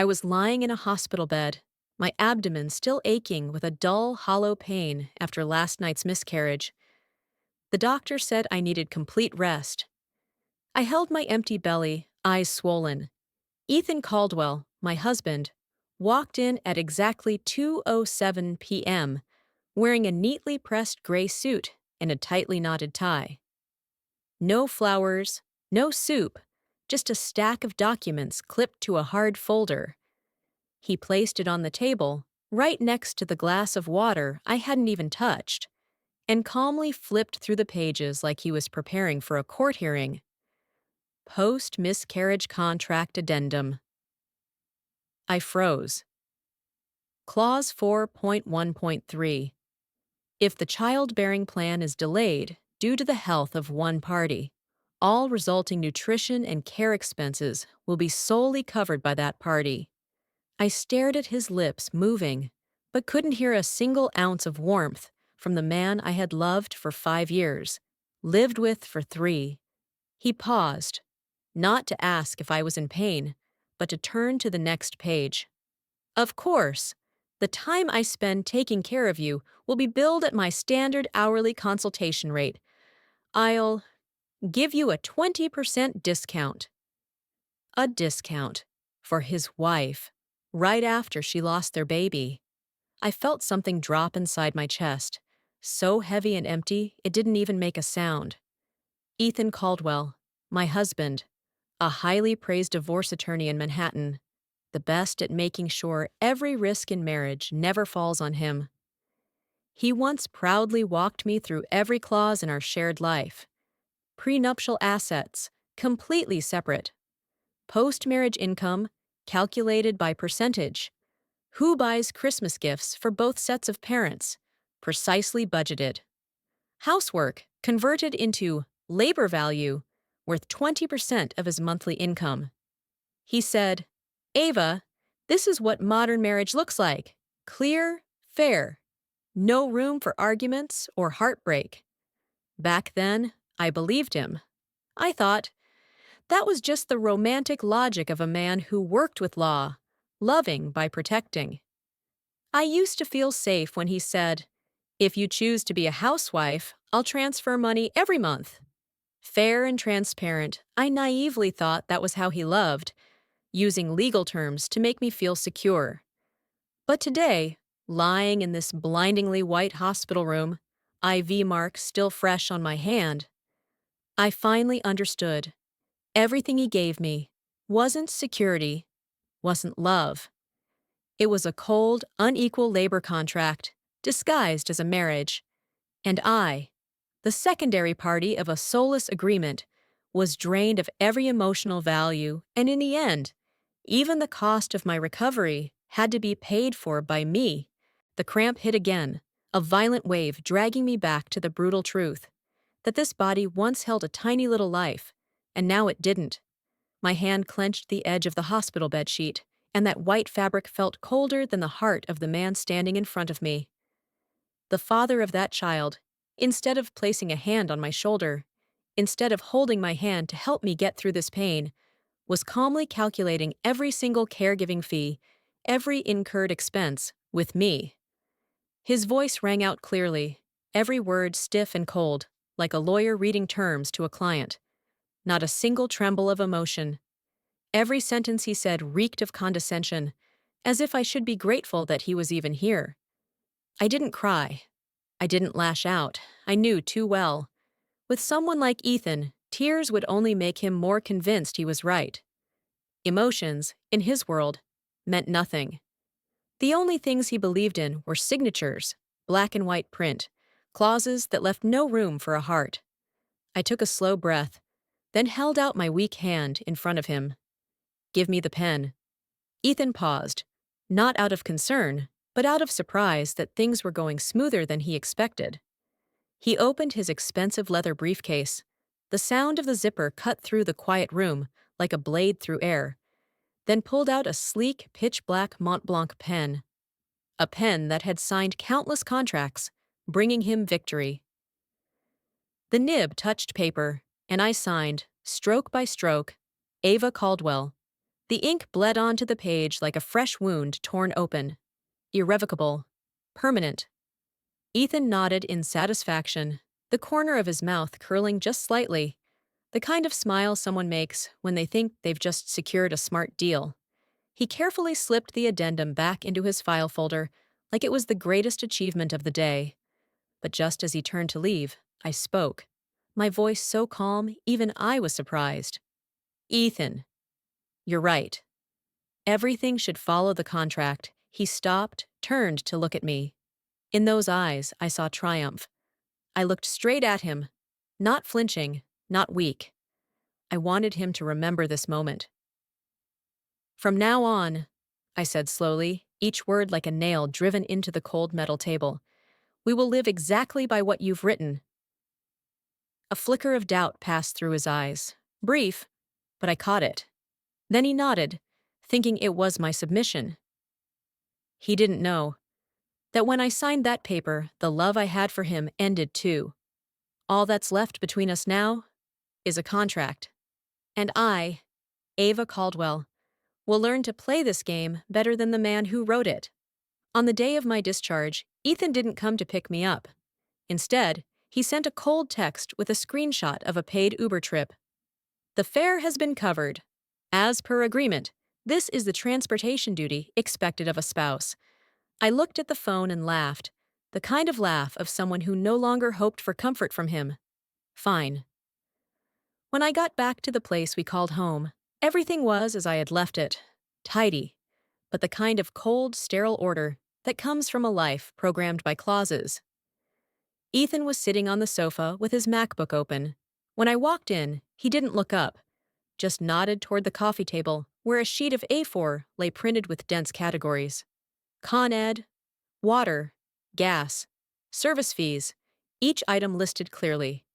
I was lying in a hospital bed, my abdomen still aching with a dull, hollow pain after last night's miscarriage. The doctor said I needed complete rest. I held my empty belly, eyes swollen. Ethan Caldwell, my husband, walked in at exactly 2:07 p.m., wearing a neatly pressed gray suit and a tightly knotted tie. No flowers, no soup, just a stack of documents clipped to a hard folder. He placed it on the table, right next to the glass of water I hadn't even touched, and calmly flipped through the pages like he was preparing for a court hearing. Post-miscarriage contract addendum. I froze. Clause 4.1.3. If the childbearing plan is delayed due to the health of one party, all resulting nutrition and care expenses will be solely covered by that party. I stared at his lips moving, but couldn't hear a single ounce of warmth from the man I had loved for 5 years, lived with for 3. He paused, not to ask if I was in pain, but to turn to the next page. Of course, the time I spend taking care of you will be billed at my standard hourly consultation rate. I'll give you a 20% discount. A discount for his wife, right after she lost their baby. I felt something drop inside my chest, so heavy and empty it didn't even make a sound. Ethan Caldwell, my husband, a highly praised divorce attorney in Manhattan, the best at making sure every risk in marriage never falls on him. He once proudly walked me through every clause in our shared life. Prenuptial assets, completely separate. Post-marriage income, calculated by percentage. Who buys Christmas gifts for both sets of parents? Precisely budgeted. Housework, converted into labor value, worth 20% of his monthly income. He said, "Ava, this is what modern marriage looks like. Clear, fair. No room for arguments or heartbreak." Back then, I believed him. I thought, that was just the romantic logic of a man who worked with law, loving by protecting. I used to feel safe when he said, "If you choose to be a housewife, I'll transfer money every month." Fair and transparent, I naively thought that was how he loved, using legal terms to make me feel secure. But today, lying in this blindingly white hospital room, IV mark still fresh on my hand, I finally understood. Everything he gave me wasn't security, wasn't love. It was a cold, unequal labor contract, disguised as a marriage. And I, the secondary party of a soulless agreement, was drained of every emotional value, and in the end, even the cost of my recovery had to be paid for by me. The cramp hit again, a violent wave dragging me back to the brutal truth that this body once held a tiny little life, and now it didn't. My hand clenched the edge of the hospital bed sheet, and that white fabric felt colder than the heart of the man standing in front of me. The father of that child, instead of placing a hand on my shoulder, instead of holding my hand to help me get through this pain, was calmly calculating every single caregiving fee, every incurred expense, with me. His voice rang out clearly, every word stiff and cold, like a lawyer reading terms to a client. Not a single tremble of emotion. Every sentence he said reeked of condescension, as if I should be grateful that he was even here. I didn't cry. I didn't lash out. I knew too well. With someone like Ethan, tears would only make him more convinced he was right. Emotions, in his world, meant nothing. The only things he believed in were signatures, black and white print, clauses that left no room for a heart. I took a slow breath, then held out my weak hand in front of him. "Give me the pen." Ethan paused, not out of concern, but out of surprise that things were going smoother than he expected. He opened his expensive leather briefcase. The sound of the zipper cut through the quiet room like a blade through air, then pulled out a sleek, pitch-black Mont Blanc pen. A pen that had signed countless contracts, bringing him victory. The nib touched paper, and I signed, stroke by stroke, Ava Caldwell, The ink bled onto the page like a fresh wound torn open. Irrevocable. Permanent. Ethan nodded in satisfaction, the corner of his mouth curling just slightly, the kind of smile someone makes when they think they've just secured a smart deal. He carefully slipped the addendum back into his file folder like it was the greatest achievement of the day. But just as he turned to leave, I spoke, my voice so calm even I was surprised. Ethan, you're right. Everything should follow the contract. He stopped, turned to look at me. In those eyes, I saw triumph. I looked straight at him, not flinching, not weak. I wanted him to remember this moment. From now on, I said slowly, each word like a nail driven into the cold metal table, we will live exactly by what you've written. A flicker of doubt passed through his eyes. Brief, but I caught it. Then he nodded, thinking it was my submission. He didn't know that when I signed that paper, the love I had for him ended too. All that's left between us now is a contract. And I, Ava Caldwell, will learn to play this game better than the man who wrote it. On the day of my discharge, Ethan didn't come to pick me up. Instead, he sent a cold text with a screenshot of a paid Uber trip. The fare has been covered. As per agreement, this is the transportation duty expected of a spouse. I looked at the phone and laughed, the kind of laugh of someone who no longer hoped for comfort from him. Fine. When I got back to the place we called home, everything was as I had left it, tidy, but the kind of cold, sterile order that comes from a life programmed by clauses. Ethan was sitting on the sofa with his MacBook open. When I walked in, he didn't look up, just nodded toward the coffee table where a sheet of A4 lay printed with dense categories. Con Ed, water, gas, service fees, each item listed clearly.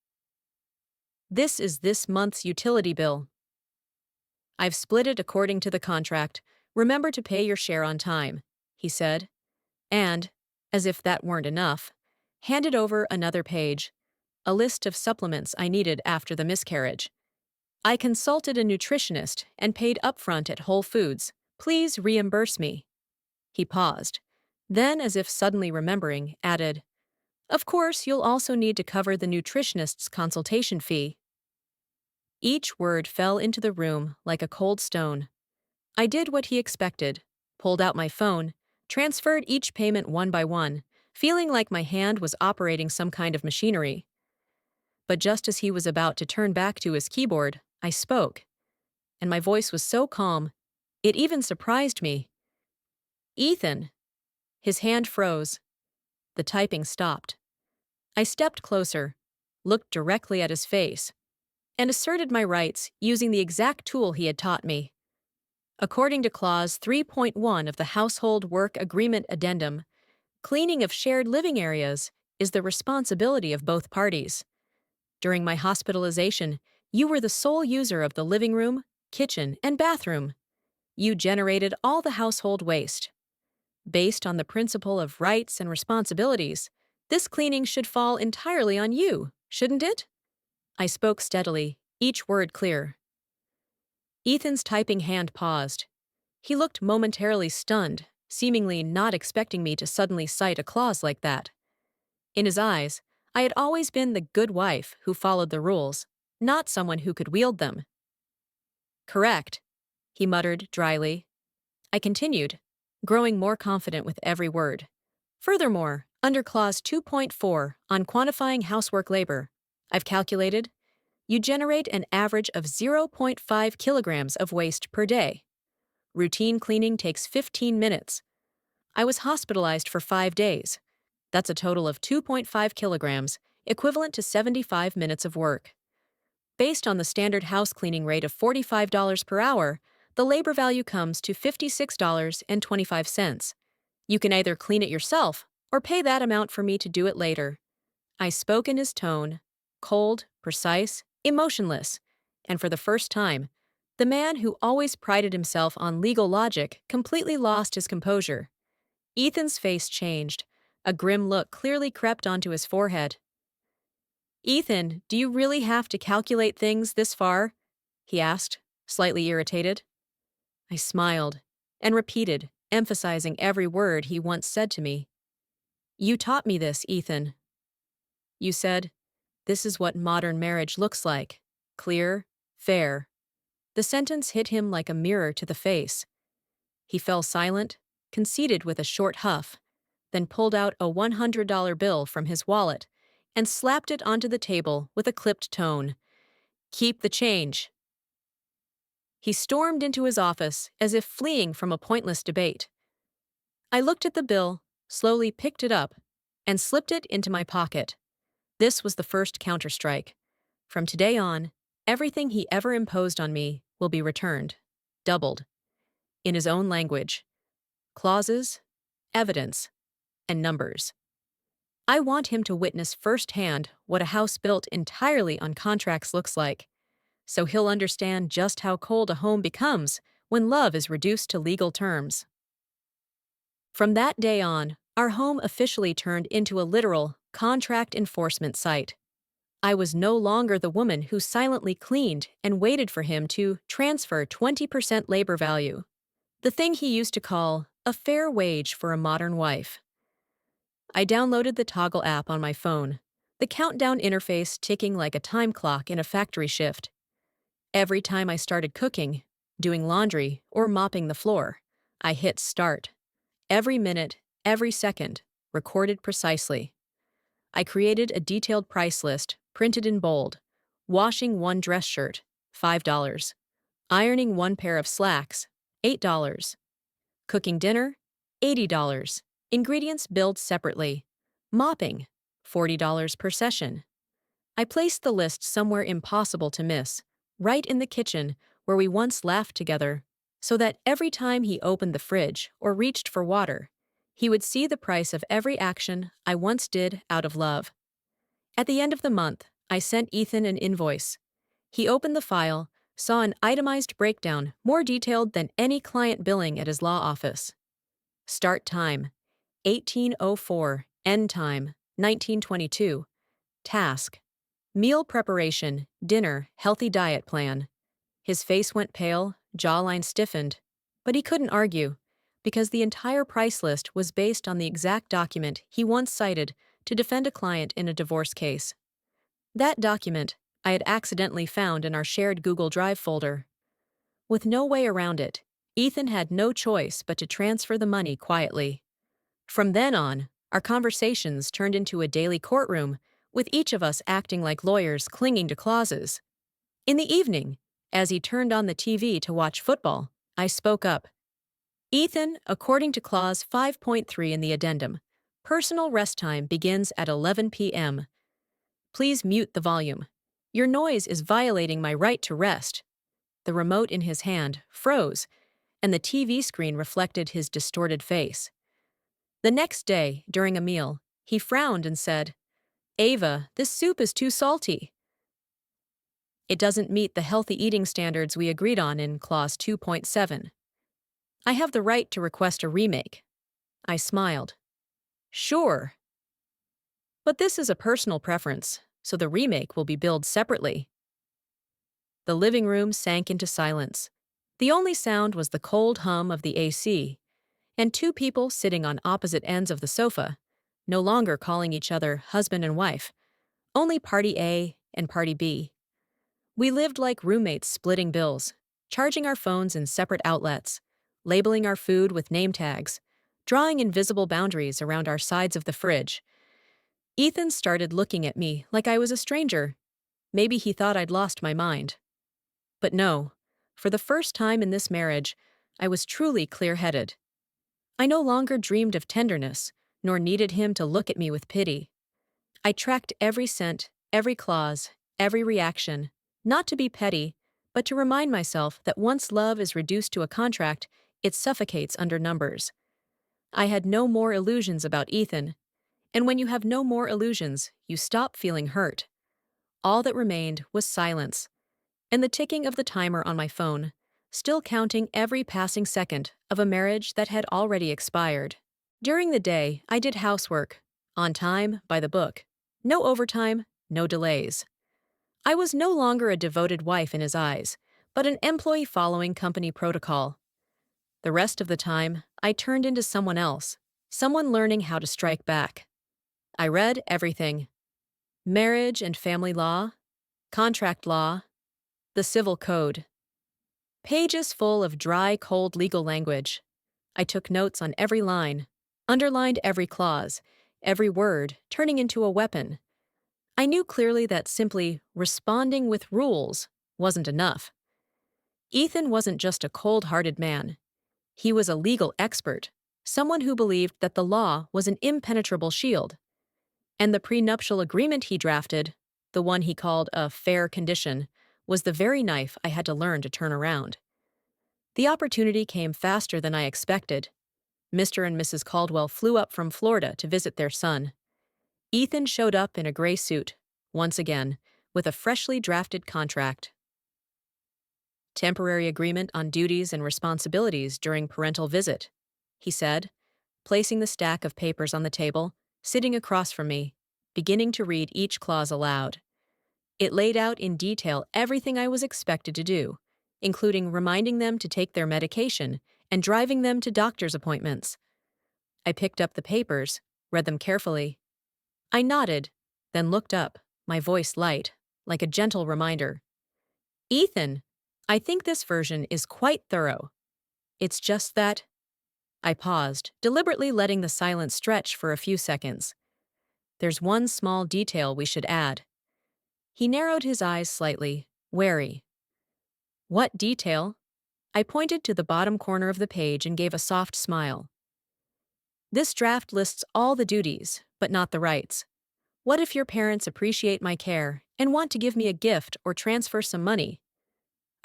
This is this month's utility bill. I've split it according to the contract. Remember to pay your share on time, he said. And, as if that weren't enough, handed over another page, a list of supplements I needed after the miscarriage. I consulted a nutritionist and paid upfront at Whole Foods. Please reimburse me. He paused. Then, as if suddenly remembering, added, Of course, you'll also need to cover the nutritionist's consultation fee. Each word fell into the room like a cold stone. I did what he expected, pulled out my phone, transferred each payment one by one, feeling like my hand was operating some kind of machinery. But just as he was about to turn back to his keyboard, I spoke, and my voice was so calm, it even surprised me. Ethan! His hand froze. The typing stopped. I stepped closer, looked directly at his face, and asserted my rights using the exact tool he had taught me. According to Clause 3.1 of the Household Work Agreement Addendum, cleaning of shared living areas is the responsibility of both parties. During my hospitalization, you were the sole user of the living room, kitchen, and bathroom. You generated all the household waste. Based on the principle of rights and responsibilities, this cleaning should fall entirely on you, shouldn't it? I spoke steadily, each word clear. Ethan's typing hand paused. He looked momentarily stunned, seemingly not expecting me to suddenly cite a clause like that. In his eyes, I had always been the good wife who followed the rules, not someone who could wield them. Correct, he muttered dryly. I continued, growing more confident with every word. Furthermore, under Clause 2.4 on quantifying housework labor, I've calculated you generate an average of 0.5 kilograms of waste per day. Routine cleaning takes 15 minutes. I was hospitalized for 5 days. That's a total of 2.5 kilograms, equivalent to 75 minutes of work. Based on the standard house cleaning rate of $45 per hour, the labor value comes to $56.25. You can either clean it yourself or pay that amount for me to do it later. I spoke in his tone, cold, precise, emotionless, and for the first time, the man who always prided himself on legal logic completely lost his composure. Ethan's face changed. A grim look clearly crept onto his forehead. Ethan, do you really have to calculate things this far? He asked, slightly irritated. I smiled and repeated, emphasizing every word he once said to me. You taught me this, Ethan. You said, this is what modern marriage looks like. Clear, fair. The sentence hit him like a mirror to the face. He fell silent, conceded with a short huff, then pulled out a $100 bill from his wallet and slapped it onto the table with a clipped tone. Keep the change. He stormed into his office as if fleeing from a pointless debate. I looked at the bill, slowly picked it up, and slipped it into my pocket. This was the first counterstrike. From today on, everything he ever imposed on me will be returned, doubled, in his own language. Clauses, evidence, and numbers. I want him to witness firsthand what a house built entirely on contracts looks like, so he'll understand just how cold a home becomes when love is reduced to legal terms. From that day on, our home officially turned into a literal contract enforcement site. I was no longer the woman who silently cleaned and waited for him to transfer 20% labor value, the thing he used to call a fair wage for a modern wife. I downloaded the Toggle app on my phone, the countdown interface ticking like a time clock in a factory shift. Every time I started cooking, doing laundry, or mopping the floor, I hit start. Every minute, every second, recorded precisely. I created a detailed price list, printed in bold. Washing one dress shirt, $5. Ironing one pair of slacks, $8. Cooking dinner, $80. Ingredients billed separately. Mopping, $40 per session. I placed the list somewhere impossible to miss, right in the kitchen where we once laughed together, so that every time he opened the fridge or reached for water, he would see the price of every action I once did out of love. At the end of the month, I sent Ethan an invoice. He opened the file, saw an itemized breakdown more detailed than any client billing at his law office. Start time, 18:04, end time, 19:22. Task, meal preparation, dinner, healthy diet plan. His face went pale, jawline stiffened, but he couldn't argue, because the entire price list was based on the exact document he once cited to defend a client in a divorce case. That document I had accidentally found in our shared Google Drive folder. With no way around it, Ethan had no choice but to transfer the money quietly. From then on, our conversations turned into a daily courtroom, with each of us acting like lawyers clinging to clauses. In the evening, as he turned on the TV to watch football, I spoke up. Ethan, according to Clause 5.3 in the addendum, personal rest time begins at 11 p.m. Please mute the volume. Your noise is violating my right to rest. The remote in his hand froze, and the TV screen reflected his distorted face. The next day, during a meal, he frowned and said, Ava, this soup is too salty. It doesn't meet the healthy eating standards we agreed on in Clause 2.7. I have the right to request a remake. I smiled. Sure. But this is a personal preference, so the remake will be billed separately. The living room sank into silence. The only sound was the cold hum of the AC, and two people sitting on opposite ends of the sofa, no longer calling each other husband and wife, only Party A and Party B. We lived like roommates splitting bills, charging our phones in separate outlets, labeling our food with name tags, drawing invisible boundaries around our sides of the fridge. Ethan started looking at me like I was a stranger. Maybe he thought I'd lost my mind. But no, for the first time in this marriage, I was truly clear-headed. I no longer dreamed of tenderness, nor needed him to look at me with pity. I tracked every cent, every clause, every reaction, not to be petty, but to remind myself that once love is reduced to a contract, it suffocates under numbers. I had no more illusions about Ethan, and when you have no more illusions, you stop feeling hurt. All that remained was silence, and the ticking of the timer on my phone, still counting every passing second of a marriage that had already expired. During the day, I did housework, on time, by the book. No overtime, no delays. I was no longer a devoted wife in his eyes, but an employee following company protocol. The rest of the time, I turned into someone else, someone learning how to strike back. I read everything: marriage and family law, contract law, the civil code. Pages full of dry, cold legal language. I took notes on every line, underlined every clause, every word turning into a weapon. I knew clearly that simply responding with rules wasn't enough. Ethan wasn't just a cold-hearted man. He was a legal expert, someone who believed that the law was an impenetrable shield. And the prenuptial agreement he drafted, the one he called a fair condition, was the very knife I had to learn to turn around. The opportunity came faster than I expected. Mr. and Mrs. Caldwell flew up from Florida to visit their son. Ethan showed up in a gray suit, once again, with a freshly drafted contract. Temporary agreement on duties and responsibilities during parental visit, he said, placing the stack of papers on the table, sitting across from me, beginning to read each clause aloud. It laid out in detail everything I was expected to do, including reminding them to take their medication and driving them to doctor's appointments. I picked up the papers, read them carefully. I nodded, then looked up, my voice light, like a gentle reminder. Ethan, I think this version is quite thorough. It's just that. I paused, deliberately letting the silence stretch for a few seconds. There's one small detail we should add. He narrowed his eyes slightly, wary. What detail? I pointed to the bottom corner of the page and gave a soft smile. This draft lists all the duties, but not the rights. What if your parents appreciate my care and want to give me a gift or transfer some money?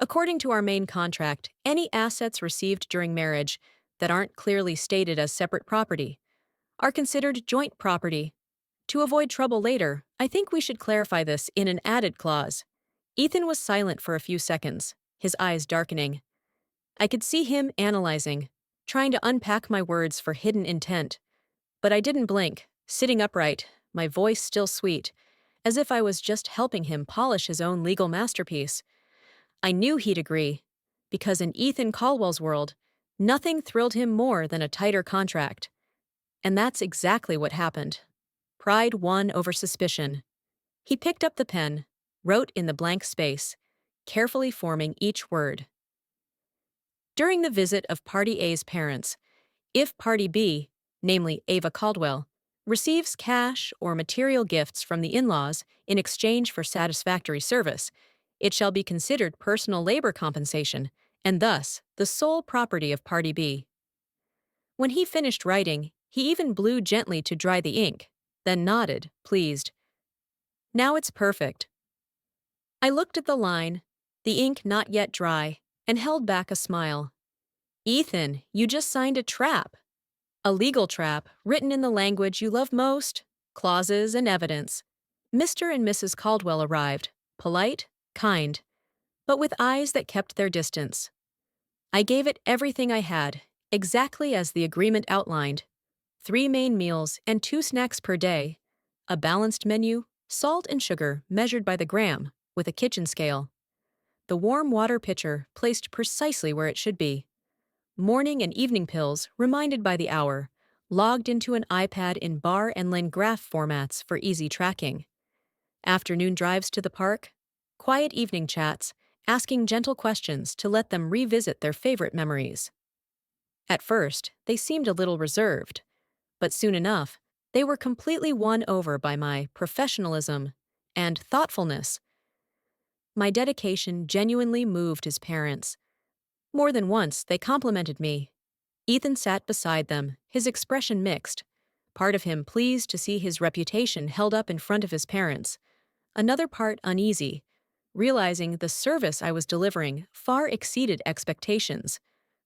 According to our main contract, any assets received during marriage that aren't clearly stated as separate property are considered joint property. To avoid trouble later, I think we should clarify this in an added clause. Ethan was silent for a few seconds, his eyes darkening. I could see him analyzing, trying to unpack my words for hidden intent. But I didn't blink, sitting upright, my voice still sweet, as if I was just helping him polish his own legal masterpiece. I knew he'd agree, because in Ethan Caldwell's world, nothing thrilled him more than a tighter contract. And that's exactly what happened. Pride won over suspicion. He picked up the pen, wrote in the blank space, carefully forming each word. During the visit of Party A's parents, if Party B, namely Ava Caldwell, receives cash or material gifts from the in-laws in exchange for satisfactory service, it shall be considered personal labor compensation, and thus the sole property of Party B. When he finished writing, he even blew gently to dry the ink, then nodded, pleased. Now it's perfect. I looked at the line, the ink not yet dry, and held back a smile. Ethan, you just signed a trap. A legal trap, written in the language you love most, clauses and evidence. Mr. and Mrs. Caldwell arrived, polite, kind, but with eyes that kept their distance. I gave it everything I had, exactly as the agreement outlined. 3 main meals and 2 snacks per day, a balanced menu, salt and sugar measured by the gram, with a kitchen scale. The warm water pitcher placed precisely where it should be. Morning and evening pills reminded by the hour, logged into an iPad in bar and line graph formats for easy tracking. Afternoon drives to the park, quiet evening chats, asking gentle questions to let them revisit their favorite memories. At first, they seemed a little reserved, but soon enough, they were completely won over by my professionalism and thoughtfulness. My dedication genuinely moved his parents. More than once, they complimented me. Ethan sat beside them, his expression mixed, part of him pleased to see his reputation held up in front of his parents, another part uneasy, realizing the service I was delivering far exceeded expectations.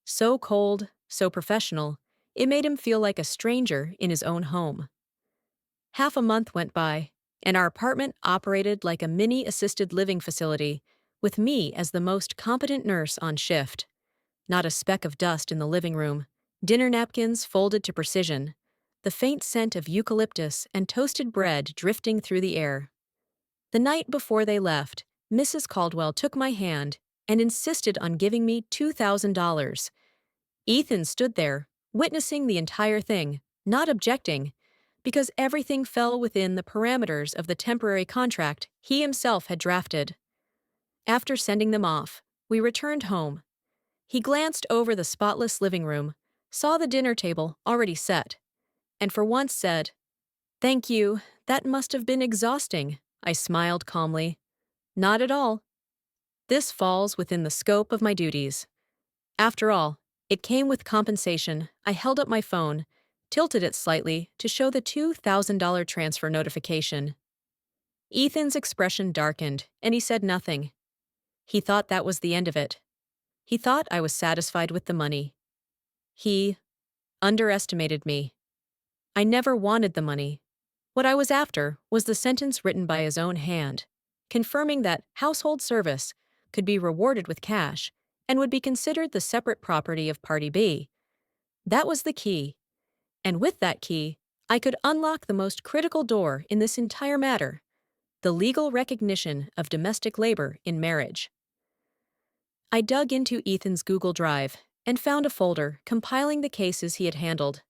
So cold, so professional, it made him feel like a stranger in his own home. Half a month went by, and our apartment operated like a mini assisted living facility, with me as the most competent nurse on shift. Not a speck of dust in the living room, dinner napkins folded to precision, the faint scent of eucalyptus and toasted bread drifting through the air. The night before they left, Mrs. Caldwell took my hand and insisted on giving me $2,000. Ethan stood there, witnessing the entire thing, not objecting, because everything fell within the parameters of the temporary contract he himself had drafted. After sending them off, we returned home. He glanced over the spotless living room, saw the dinner table already set, and for once said, "Thank you, that must have been exhausting." I smiled calmly. "Not at all. This falls within the scope of my duties." After all, it came with compensation. I held up my phone, tilted it slightly to show the $2,000 transfer notification. Ethan's expression darkened, and he said nothing. He thought that was the end of it. He thought I was satisfied with the money. He underestimated me. I never wanted the money. What I was after was the sentence written by his own hand, confirming that household service could be rewarded with cash and would be considered the separate property of Party B. That was the key, and with that key, I could unlock the most critical door in this entire matter: the legal recognition of domestic labor in marriage. I dug into Ethan's Google Drive and found a folder compiling the cases he had handled.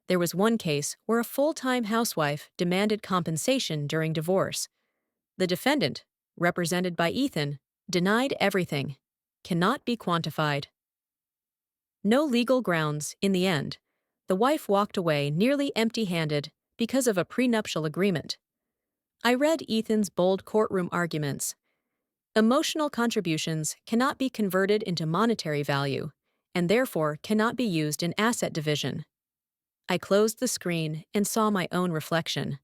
There was one case where a full-time housewife demanded compensation during divorce. The defendant, represented by Ethan, denied everything. Cannot be quantified. No legal grounds, in the end. The wife walked away nearly empty-handed because of a prenuptial agreement. I read Ethan's bold courtroom arguments. Emotional contributions cannot be converted into monetary value, and therefore cannot be used in asset division. I closed the screen and saw my own reflection.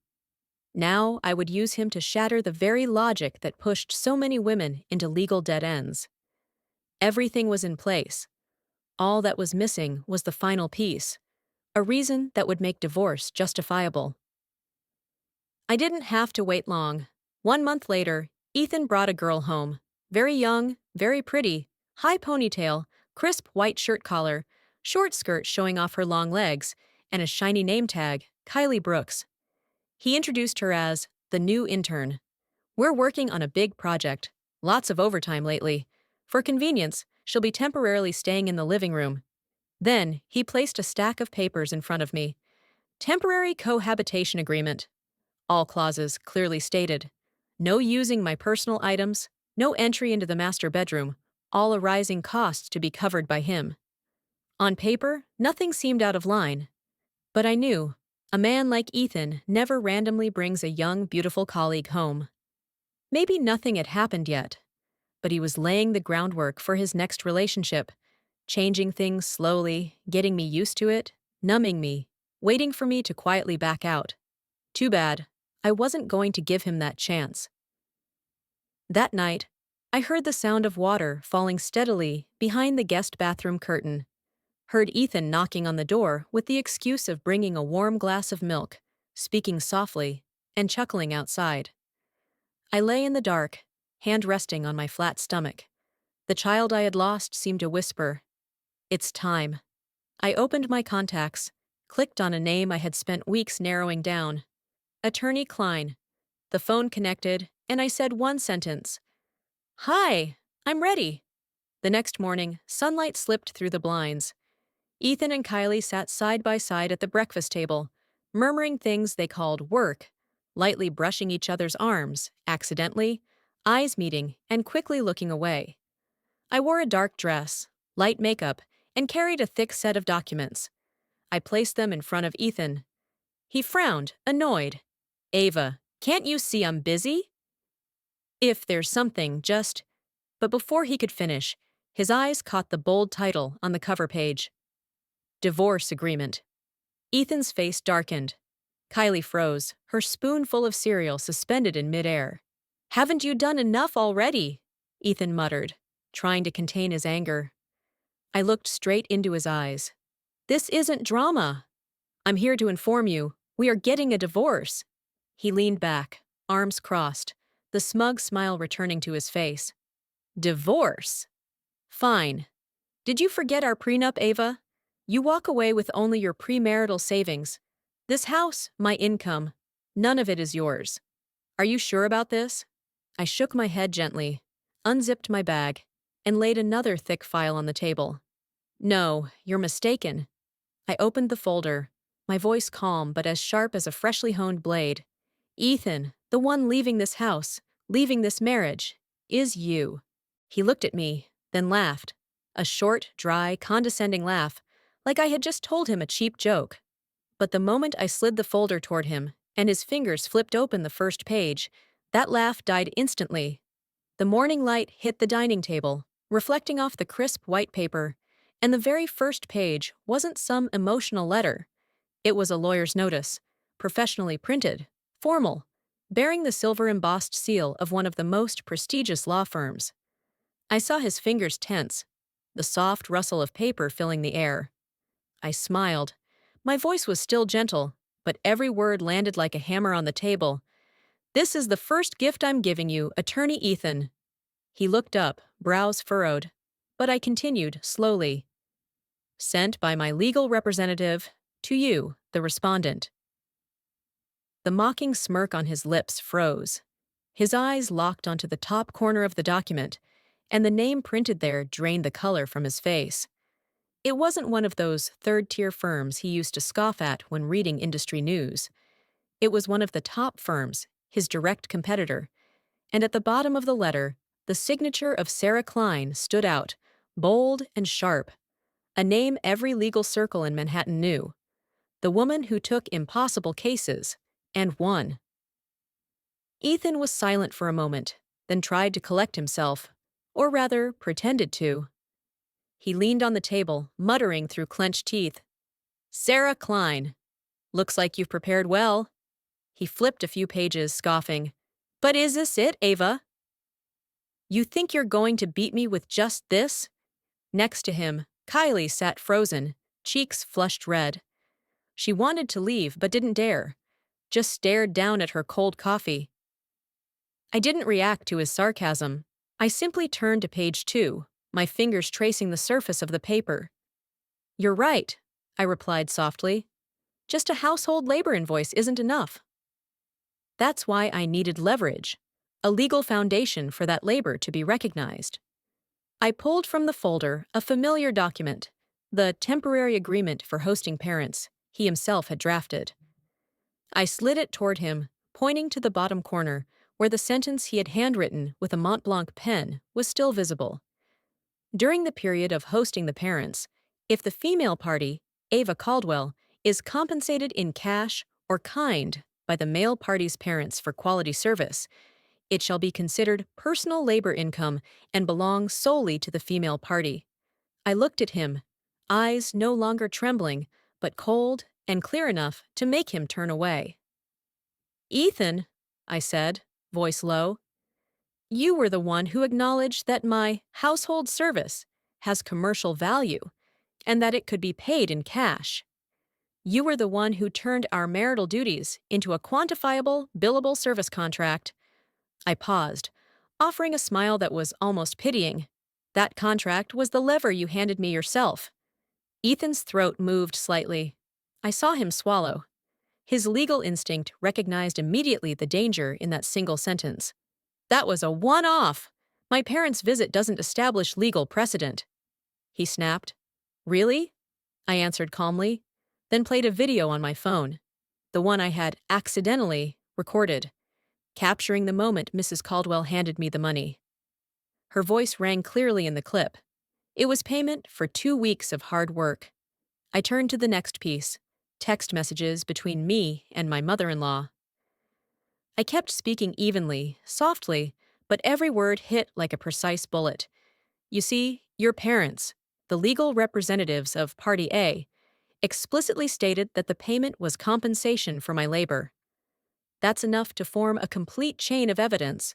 Now I would use him to shatter the very logic that pushed so many women into legal dead ends. Everything was in place. All that was missing was the final piece, a reason that would make divorce justifiable. I didn't have to wait long. 1 month later, Ethan brought a girl home. Very young, very pretty, high ponytail, crisp white shirt collar, short skirt showing off her long legs, and a shiny name tag, Kylie Brooks. He introduced her as the new intern. "We're working on a big project. Lots of overtime lately. For convenience, she'll be temporarily staying in the living room." Then he placed a stack of papers in front of me. "Temporary cohabitation agreement." All clauses clearly stated. No using my personal items, no entry into the master bedroom, all arising costs to be covered by him. On paper, nothing seemed out of line. But I knew, a man like Ethan never randomly brings a young, beautiful colleague home. Maybe nothing had happened yet, but he was laying the groundwork for his next relationship, changing things slowly, getting me used to it, numbing me, waiting for me to quietly back out. Too bad, I wasn't going to give him that chance. That night, I heard the sound of water falling steadily behind the guest bathroom curtain. Heard Ethan knocking on the door with the excuse of bringing a warm glass of milk, speaking softly, and chuckling outside. I lay in the dark, hand resting on my flat stomach. The child I had lost seemed to whisper, "It's time." I opened my contacts, clicked on a name I had spent weeks narrowing down. Attorney Klein. The phone connected, and I said one sentence. "Hi, I'm ready." The next morning, sunlight slipped through the blinds. Ethan and Kylie sat side by side at the breakfast table, murmuring things they called work, lightly brushing each other's arms, accidentally, eyes meeting, and quickly looking away. I wore a dark dress, light makeup, and carried a thick set of documents. I placed them in front of Ethan. He frowned, annoyed. "Ava, can't you see I'm busy?" "If there's something, just—" But before he could finish, his eyes caught the bold title on the cover page. Divorce Agreement. Ethan's face darkened. Kylie froze, her spoonful of cereal suspended in midair. "Haven't you done enough already?" Ethan muttered, trying to contain his anger. I looked straight into his eyes. "This isn't drama. I'm here to inform you, we are getting a divorce." He leaned back, arms crossed, the smug smile returning to his face. "Divorce? Fine. Did you forget our prenup, Ava? You walk away with only your premarital savings. This house, my income, none of it is yours. Are you sure about this?" I shook my head gently, unzipped my bag, and laid another thick file on the table. No, you're mistaken. I opened the folder, my voice calm but as sharp as a freshly honed blade. Ethan, the one leaving this house, leaving this marriage, is you. He looked at me, then laughed. A short, dry, condescending laugh, like I had just told him a cheap joke. But the moment I slid the folder toward him, and his fingers flipped open the first page, that laugh died instantly. The morning light hit the dining table, reflecting off the crisp white paper, and the very first page wasn't some emotional letter. It was a lawyer's notice, professionally printed, formal, bearing the silver embossed seal of one of the most prestigious law firms. I saw his fingers tense, the soft rustle of paper filling the air. I smiled. My voice was still gentle, but every word landed like a hammer on the table. This is the first gift I'm giving you, Attorney Ethan. He looked up, brows furrowed. But I continued, slowly. Sent by my legal representative, to you, the respondent. The mocking smirk on his lips froze. His eyes locked onto the top corner of the document, and the name printed there drained the color from his face. It wasn't one of those third-tier firms he used to scoff at when reading industry news. It was one of the top firms, his direct competitor, and at the bottom of the letter, the signature of Sarah Klein stood out, bold and sharp, a name every legal circle in Manhattan knew. The woman who took impossible cases, and won. Ethan was silent for a moment, then tried to collect himself, or rather, pretended to. He leaned on the table, muttering through clenched teeth. Sarah Klein. Looks like you've prepared well. He flipped a few pages, scoffing. But is this it, Ava? You think you're going to beat me with just this? Next to him, Kylie sat frozen, cheeks flushed red. She wanted to leave but didn't dare, just stared down at her cold coffee. I didn't react to his sarcasm. I simply turned to page 2, my fingers tracing the surface of the paper. You're right, I replied softly. Just a household labor invoice isn't enough. That's why I needed leverage, a legal foundation for that labor to be recognized. I pulled from the folder a familiar document, the temporary agreement for hosting parents he himself had drafted. I slid it toward him, pointing to the bottom corner, where the sentence he had handwritten with a Mont Blanc pen was still visible. During the period of hosting the parents, if the female party, Ava Caldwell, is compensated in cash or kind by the male party's parents for quality service, it shall be considered personal labor income and belong solely to the female party. I looked at him, eyes no longer trembling, but cold and clear enough to make him turn away. Ethan, I said, voice low, you were the one who acknowledged that my household service has commercial value and that it could be paid in cash. You were the one who turned our marital duties into a quantifiable, billable service contract. I paused, offering a smile that was almost pitying. That contract was the lever you handed me yourself. Ethan's throat moved slightly. I saw him swallow. His legal instinct recognized immediately the danger in that single sentence. That was a one-off. My parents' visit doesn't establish legal precedent. He snapped. Really? I answered calmly, then played a video on my phone, the one I had accidentally recorded, capturing the moment Mrs. Caldwell handed me the money. Her voice rang clearly in the clip. It was payment for 2 weeks of hard work. I turned to the next piece, text messages between me and my mother-in-law. I kept speaking evenly, softly, but every word hit like a precise bullet. You see, your parents, the legal representatives of Party A, explicitly stated that the payment was compensation for my labor. That's enough to form a complete chain of evidence.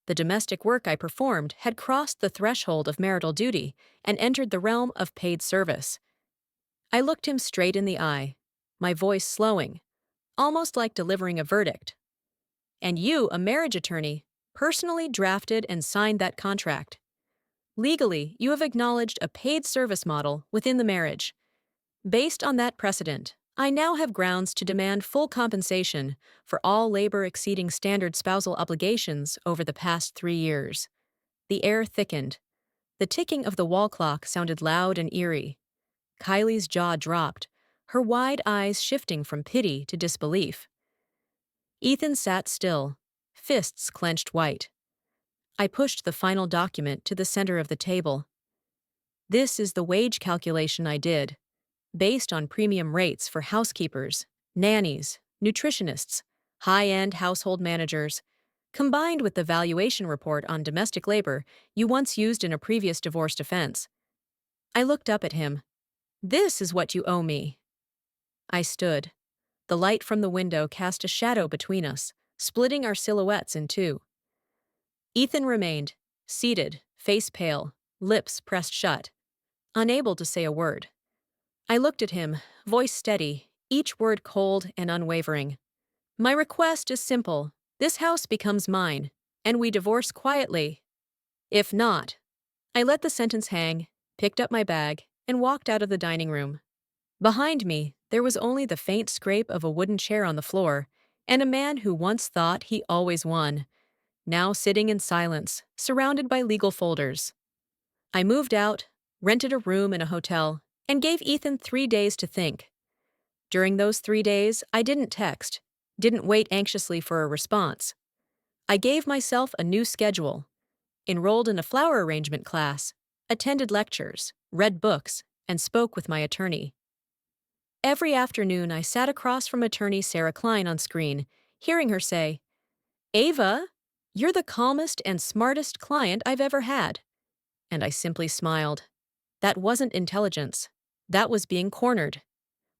The domestic work I performed had crossed the threshold of marital duty and entered the realm of paid service. I looked him straight in the eye, my voice slowing, almost like delivering a verdict. And you, a marriage attorney, personally drafted and signed that contract. Legally, you have acknowledged a paid service model within the marriage. Based on that precedent, I now have grounds to demand full compensation for all labor exceeding standard spousal obligations over the past 3 years. The air thickened. The ticking of the wall clock sounded loud and eerie. Kylie's jaw dropped, her wide eyes shifting from pity to disbelief. Ethan sat still, fists clenched white. I pushed the final document to the center of the table. This is the wage calculation I did, based on premium rates for housekeepers, nannies, nutritionists, high-end household managers, combined with the valuation report on domestic labor you once used in a previous divorce defense. I looked up at him. This is what you owe me. I stood. The light from the window cast a shadow between us, splitting our silhouettes in two. Ethan remained, seated, face pale, lips pressed shut, unable to say a word. I looked at him, voice steady, each word cold and unwavering. My request is simple. This house becomes mine, and we divorce quietly. If not, I let the sentence hang, picked up my bag, and walked out of the dining room. Behind me, there was only the faint scrape of a wooden chair on the floor, and a man who once thought he always won, now sitting in silence, surrounded by legal folders. I moved out, rented a room in a hotel, and gave Ethan 3 days to think. During those 3 days, I didn't text, didn't wait anxiously for a response. I gave myself a new schedule, enrolled in a flower arrangement class, attended lectures, read books, and spoke with my attorney. Every afternoon, I sat across from attorney Sarah Klein on screen, hearing her say, "Ava, you're the calmest and smartest client I've ever had." And I simply smiled. That wasn't intelligence. That was being cornered.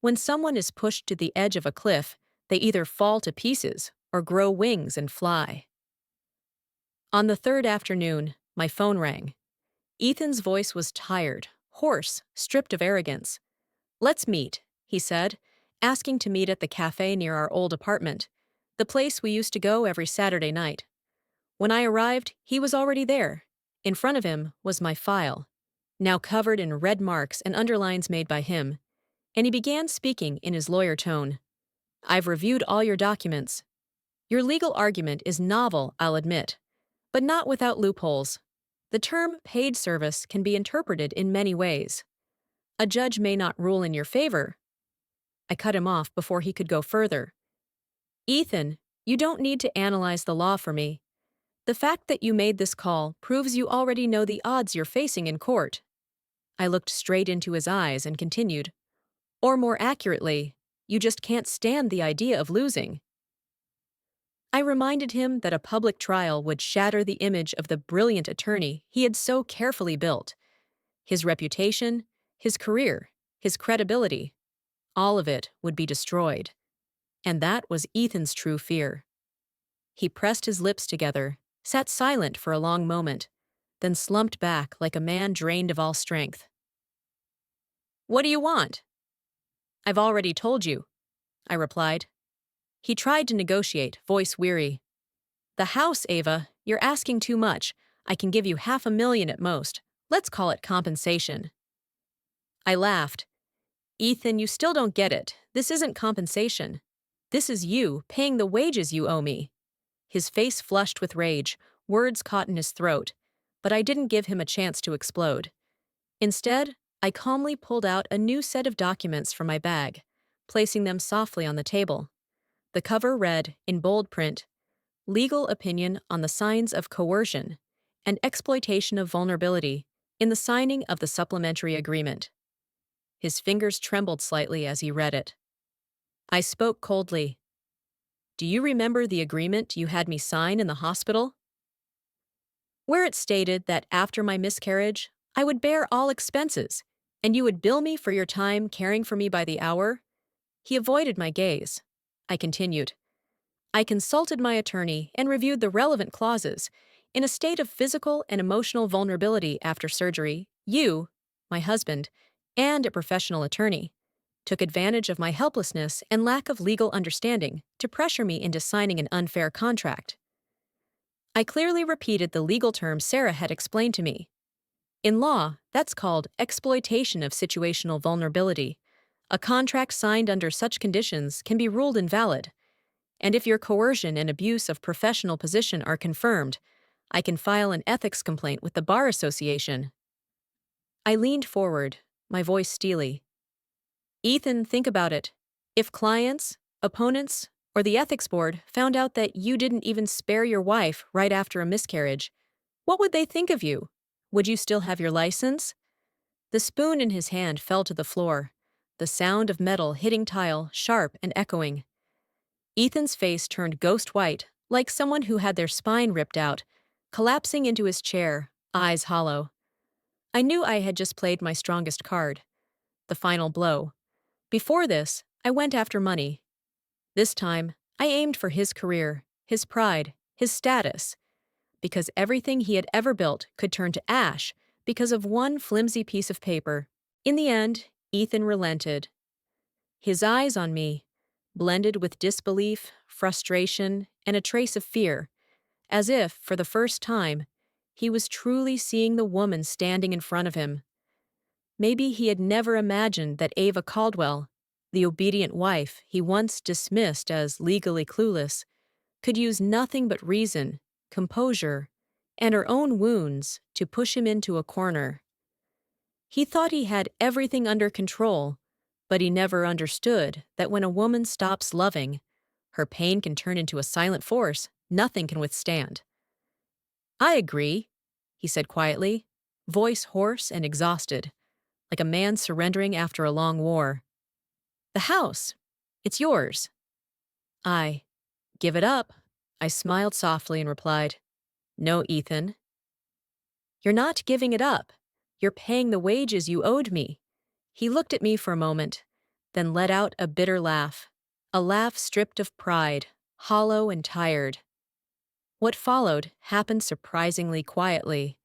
When someone is pushed to the edge of a cliff, they either fall to pieces or grow wings and fly. On the third afternoon, my phone rang. Ethan's voice was tired, hoarse, stripped of arrogance. "Let's meet," he said, asking to meet at the cafe near our old apartment, the place we used to go every Saturday night. When I arrived, he was already there. In front of him was my file, now covered in red marks and underlines made by him, and he began speaking in his lawyer tone. "I've reviewed all your documents. Your legal argument is novel, I'll admit, but not without loopholes. The term paid service can be interpreted in many ways. A judge may not rule in your favor." I cut him off before he could go further. "Ethan, you don't need to analyze the law for me. The fact that you made this call proves you already know the odds you're facing in court." I looked straight into his eyes and continued, "Or more accurately, you just can't stand the idea of losing." I reminded him that a public trial would shatter the image of the brilliant attorney he had so carefully built. His reputation, his career, his credibility, all of it would be destroyed. And that was Ethan's true fear. He pressed his lips together, sat silent for a long moment, then slumped back like a man drained of all strength. "What do you want?" "I've already told you," I replied. He tried to negotiate, voice weary. "The house, Ava, you're asking too much. I can give you $500,000 at most. Let's call it compensation." I laughed. "Ethan, you still don't get it. This isn't compensation. This is you paying the wages you owe me." His face flushed with rage, words caught in his throat, but I didn't give him a chance to explode. Instead, I calmly pulled out a new set of documents from my bag, placing them softly on the table. The cover read, in bold print, "Legal opinion on the signs of coercion and exploitation of vulnerability in the signing of the supplementary agreement." His fingers trembled slightly as he read it. I spoke coldly. "Do you remember the agreement you had me sign in the hospital?" "Where it stated that after my miscarriage, I would bear all expenses, and you would bill me for your time caring for me by the hour?" He avoided my gaze. I continued. "I consulted my attorney and reviewed the relevant clauses. In a state of physical and emotional vulnerability after surgery, you, my husband, and a professional attorney, took advantage of my helplessness and lack of legal understanding to pressure me into signing an unfair contract." I clearly repeated the legal term Sarah had explained to me. In law, that's called exploitation of situational vulnerability. A contract signed under such conditions can be ruled invalid. And if your coercion and abuse of professional position are confirmed, I can file an ethics complaint with the Bar Association. I leaned forward, my voice steely. Ethan, think about it. If clients, opponents, or the ethics board found out that you didn't even spare your wife right after a miscarriage, what would they think of you? Would you still have your license? The spoon in his hand fell to the floor, the sound of metal hitting tile sharp and echoing. Ethan's face turned ghost white, like someone who had their spine ripped out, collapsing into his chair, eyes hollow. I knew I had just played my strongest card, the final blow. Before this, I went after money. This time, I aimed for his career, his pride, his status, because everything he had ever built could turn to ash because of one flimsy piece of paper. In the end, Ethan relented. His eyes on me, blended with disbelief, frustration, and a trace of fear, as if, for the first time, he was truly seeing the woman standing in front of him. Maybe he had never imagined that Ava Caldwell, the obedient wife he once dismissed as legally clueless, could use nothing but reason, composure, and her own wounds to push him into a corner. He thought he had everything under control, but he never understood that when a woman stops loving, her pain can turn into a silent force nothing can withstand. I agree, he said quietly, voice hoarse and exhausted, like a man surrendering after a long war. The house, it's yours. I, give it up. I smiled softly and replied, No, Ethan. You're not giving it up. You're paying the wages you owed me. He looked at me for a moment, then let out a bitter laugh, a laugh stripped of pride, hollow and tired. What followed happened surprisingly quietly.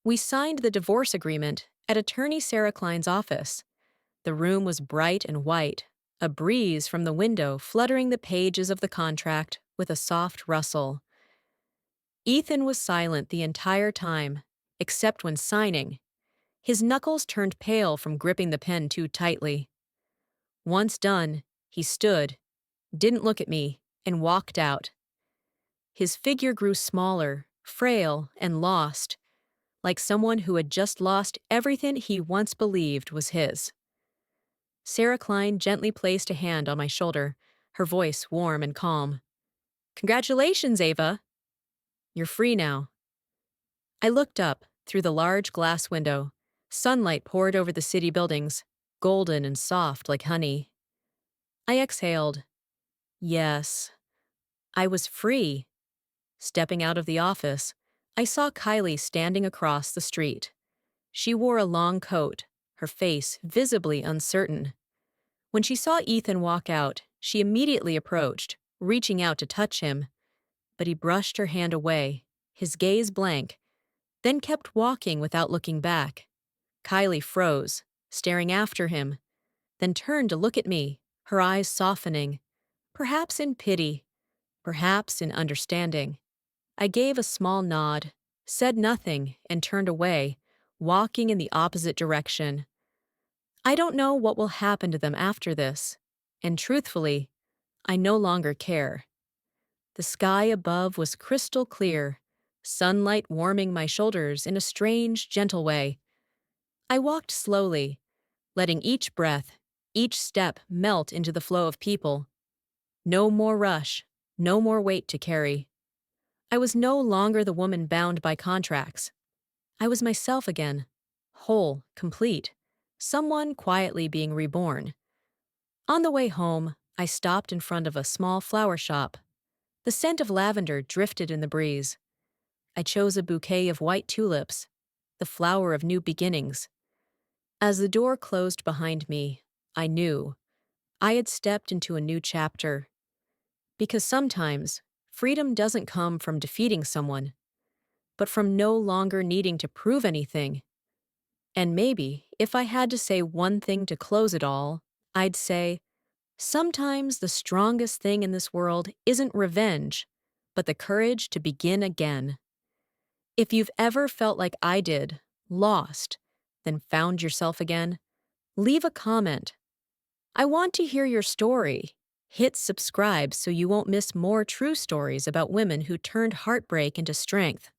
We signed the divorce agreement at attorney Sarah Klein's office. The room was bright and white, a breeze from the window fluttering the pages of the contract with a soft rustle. Ethan was silent the entire time, except when signing. His knuckles turned pale from gripping the pen too tightly. Once done, he stood, didn't look at me, and walked out. His figure grew smaller, frail, and lost, like someone who had just lost everything he once believed was his. Sarah Klein gently placed a hand on my shoulder, her voice warm and calm. Congratulations, Ava. You're free now. I looked up through the large glass window. Sunlight poured over the city buildings, golden and soft like honey. I exhaled. Yes, I was free. Stepping out of the office, I saw Kylie standing across the street. She wore a long coat, her face visibly uncertain. When she saw Ethan walk out, she immediately approached, reaching out to touch him. But he brushed her hand away, his gaze blank, then kept walking without looking back. Kylie froze, staring after him, then turned to look at me, her eyes softening, perhaps in pity, perhaps in understanding. I gave a small nod, said nothing, and turned away, walking in the opposite direction. I don't know what will happen to them after this, and truthfully, I no longer care. The sky above was crystal clear, sunlight warming my shoulders in a strange, gentle way. I walked slowly, letting each breath, each step melt into the flow of people. No more rush, no more weight to carry. I was no longer the woman bound by contracts. I was myself again, whole, complete, someone quietly being reborn. On the way home, I stopped in front of a small flower shop. The scent of lavender drifted in the breeze. I chose a bouquet of white tulips, the flower of new beginnings. As the door closed behind me, I knew I had stepped into a new chapter. Because sometimes, freedom doesn't come from defeating someone, but from no longer needing to prove anything. And maybe, if I had to say one thing to close it all, I'd say, sometimes the strongest thing in this world isn't revenge, but the courage to begin again. If you've ever felt like I did, lost, then found yourself again, leave a comment. I want to hear your story. Hit subscribe so you won't miss more true stories about women who turned heartbreak into strength.